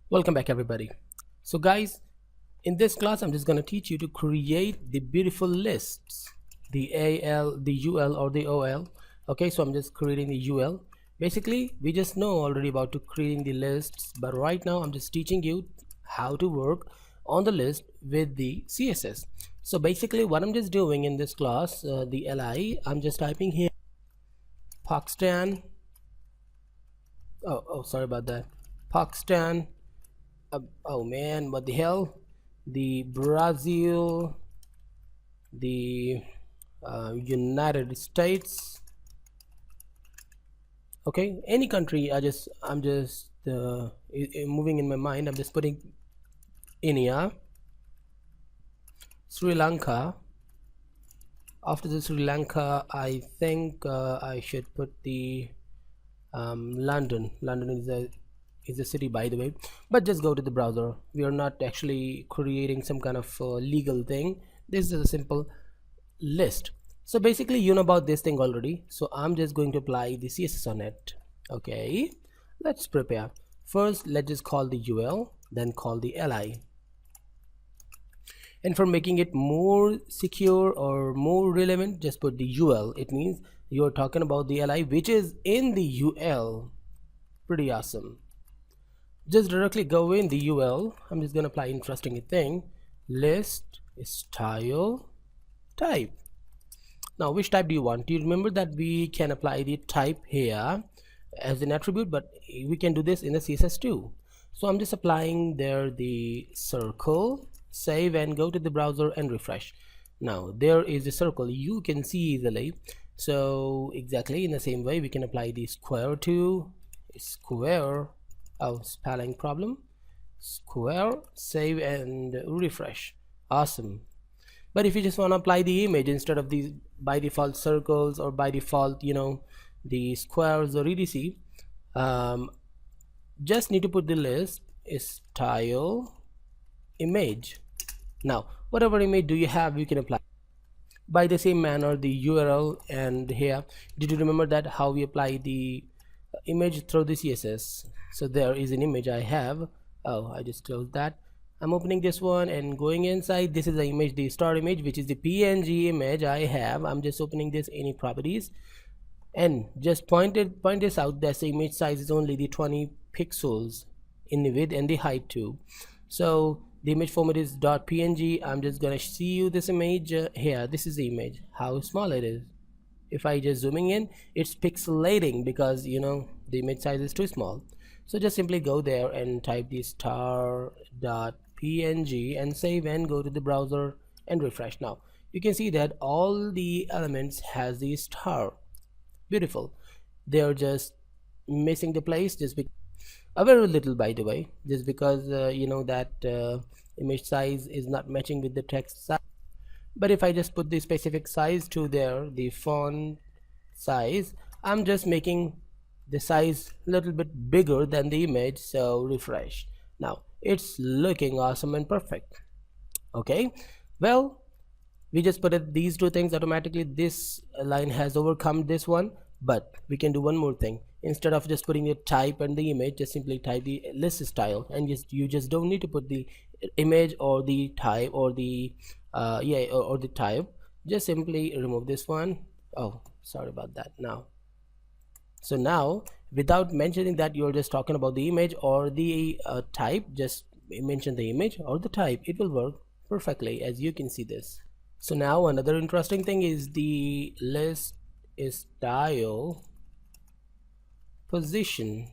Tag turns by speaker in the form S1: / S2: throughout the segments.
S1: Welcome back everybody. So guys, in this class I'm just going to teach you to create the beautiful lists, the AL, the UL or the OL. Okay, so I'm just creating the UL. Basically we just know already about to creating the lists, but right now I'm just teaching you how to work on the list with the CSS. So basically what I'm just doing in this class, the LI, I'm just typing here Pakistan. Oh, sorry about that. Pakistan. Oh man, what the hell? The Brazil, the United States. Okay, any country. I'm just moving in my mind. I'm just putting India, Sri Lanka. After the Sri Lanka, I think I should put the London. London is a city, by the way, but just go to the browser. We are not actually creating some kind of legal thing. This is a simple list. So basically you know about this thing already, so I'm just going to apply the CSS on it. Okay, let's prepare. First let's just call the UL, then call the LI. And for making it more secure or more relevant, just put the UL. It means you're talking about the LI which is in the UL. Pretty awesome. Just directly go in the UL. I'm just gonna apply interesting thing. List style type. Now which type do you want? Do you remember that we can apply the type here as an attribute, but we can do this in the CSS too. So I'm just applying there the circle, save and go to the browser and refresh. Now there is a circle, you can see easily. So exactly in the same way we can apply the square to square. Oh, spelling problem. Square, save and refresh. Awesome. But if you just want to apply the image instead of these by default circles or by default the squares or etc, just need to put the list style image. Now whatever image do you have, you can apply by the same manner the URL. And here, did you remember that how we apply the image through the CSS? So there is an image I have. Oh, I just closed that. I'm opening this one and going inside. This is the image, the star image, which is the PNG image I have. I'm just opening this, any properties, and just point this out that the image size is only the 20 pixels in the width and the height too. So the image format is .png. I'm just gonna see you this image here. This is the image, how small it is. If I just zooming in, it's pixelating because the image size is too small. So just simply go there and type the star.png and save and go to the browser and refresh. Now you can see that all the elements has the star. Beautiful. They're just missing the place just a very little, by the way, just because that image size is not matching with the text size. But if I just put the specific size to there, the font size, I'm just making the size a little bit bigger than the image. So refresh. Now it's looking awesome and perfect. Okay, well, we just put it these two things automatically. This line has overcome this one, but we can do one more thing. Instead of just putting the type and the image, just simply type the list style, and you just don't need to put the image or the type or the or the type. Just simply remove this one. Oh, sorry about that. So now without mentioning that you're just talking about the image or the type, just mention the image or the type. It will work perfectly, as you can see this. So now another interesting thing is the list style position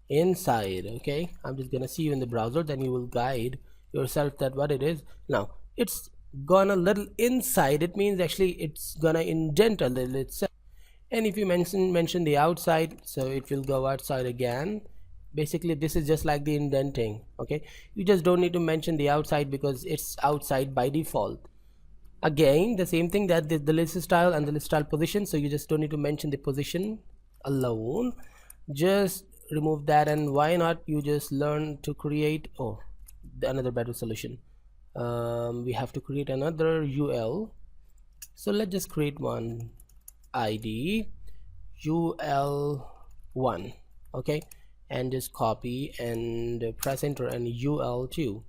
S1: inside. Okay, I'm just gonna see you in the browser, then you will guide yourself that what it is. Now it's gonna little inside, it means actually it's gonna indent a little itself. And if you mention the outside, so it will go outside again. Basically this is just like the indenting. Okay, you just don't need to mention the outside because it's outside by default. Again the same thing, that the list style and the list style position, so you just don't need to mention the position alone. Just remove that, and why not you just learn to create another better solution. We have to create another UL, so let's just create one ID UL1. Okay, and just copy and press enter and ul2.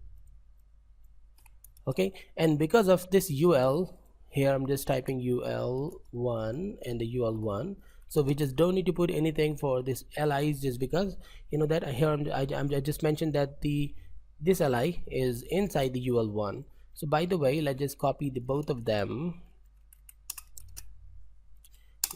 S1: Okay, and because of this ul here, I'm just typing ul1 and the ul1, so we just don't need to put anything for this li's, just because you know that here I just mentioned that this li is inside the ul1. So by the way, let's just copy the both of them.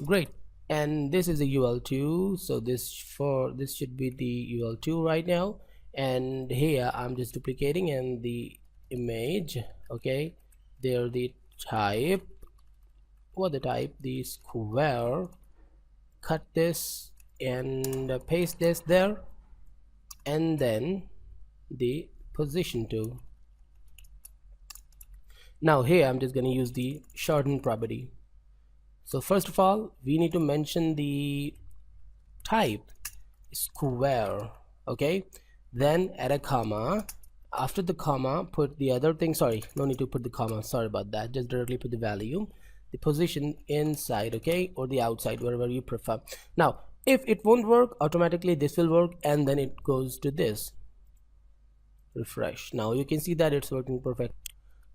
S1: Great. And this is a ul2, so this should be the ul2 right now. And here I'm just duplicating and the image. Okay, there the type, what the type, the square, cut this and paste this there, and then the position too. Now here I'm just going to use the shorten property. So first of all, we need to mention the type square. Okay, then add a comma. After the comma, put the other thing. Sorry, no need to put the comma, sorry about that. Just directly put the value, the position inside, okay, or the outside, wherever you prefer. Now if it won't work, automatically this will work, and then it goes to this. Refresh. Now you can see that it's working perfect.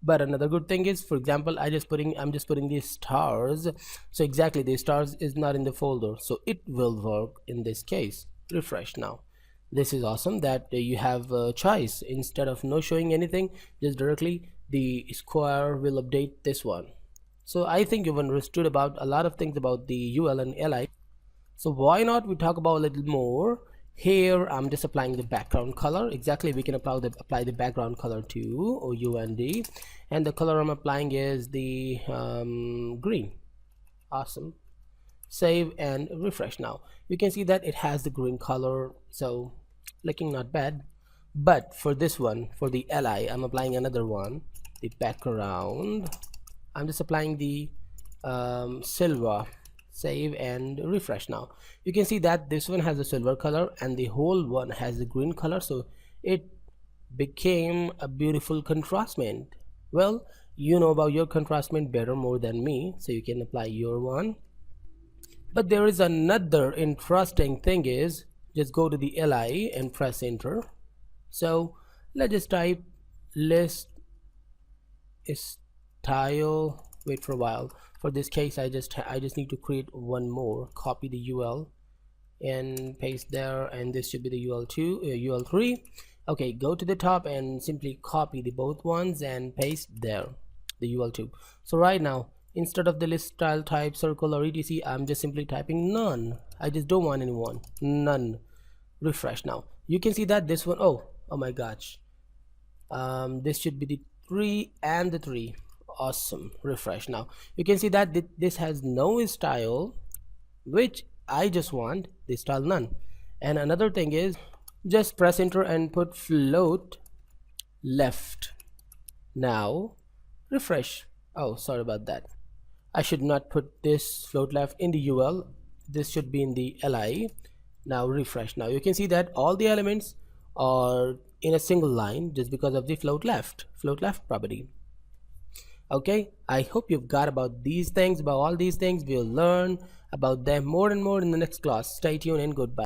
S1: But another good thing is, for example, I'm just putting these stars. So exactly, the stars is not in the folder, so it will work in this case. Refresh. Now this is awesome that you have a choice. Instead of no showing anything, just directly the square will update this one. So I think you've understood about a lot of things about the ul and li. So why not we talk about a little more. Here I'm just applying the background color. Exactly, we can apply the background color to OUND, and the color I'm applying is the green. Awesome. Save and refresh. Now you can see that it has the green color, so looking not bad. But for this one, for the li, I'm applying another one, the background. I'm just applying the silver. Save and refresh. Now you can see that this one has a silver color and the whole one has the green color, so it became a beautiful contrastment. Well, you know about your contrastment better more than me, so you can apply your one. But there is another interesting thing is, just go to the li and press enter. So let's just type list style. Wait for a while. For this case, I just need to create one more. Copy the ul and paste there, and this should be the ul2 ul3. Okay, go to the top and simply copy the both ones and paste there, the ul2. So right now, instead of the list style type circle or etc, I'm just simply typing none. I just don't want anyone. None. Refresh. Now you can see that this one, oh my gosh, this should be the 3 and the 3. Awesome. Refresh. Now you can see that this has no style, which I just want the style none. And another thing is, just press enter and put float left. Now refresh. Oh, sorry about that, I should not put this float left in the ul, this should be in the li. Now refresh. Now you can see that all the elements are in a single line just because of the float left property. Okay, I hope you've got about these things, about all these things. We'll learn about them more and more in the next class. Stay tuned and goodbye.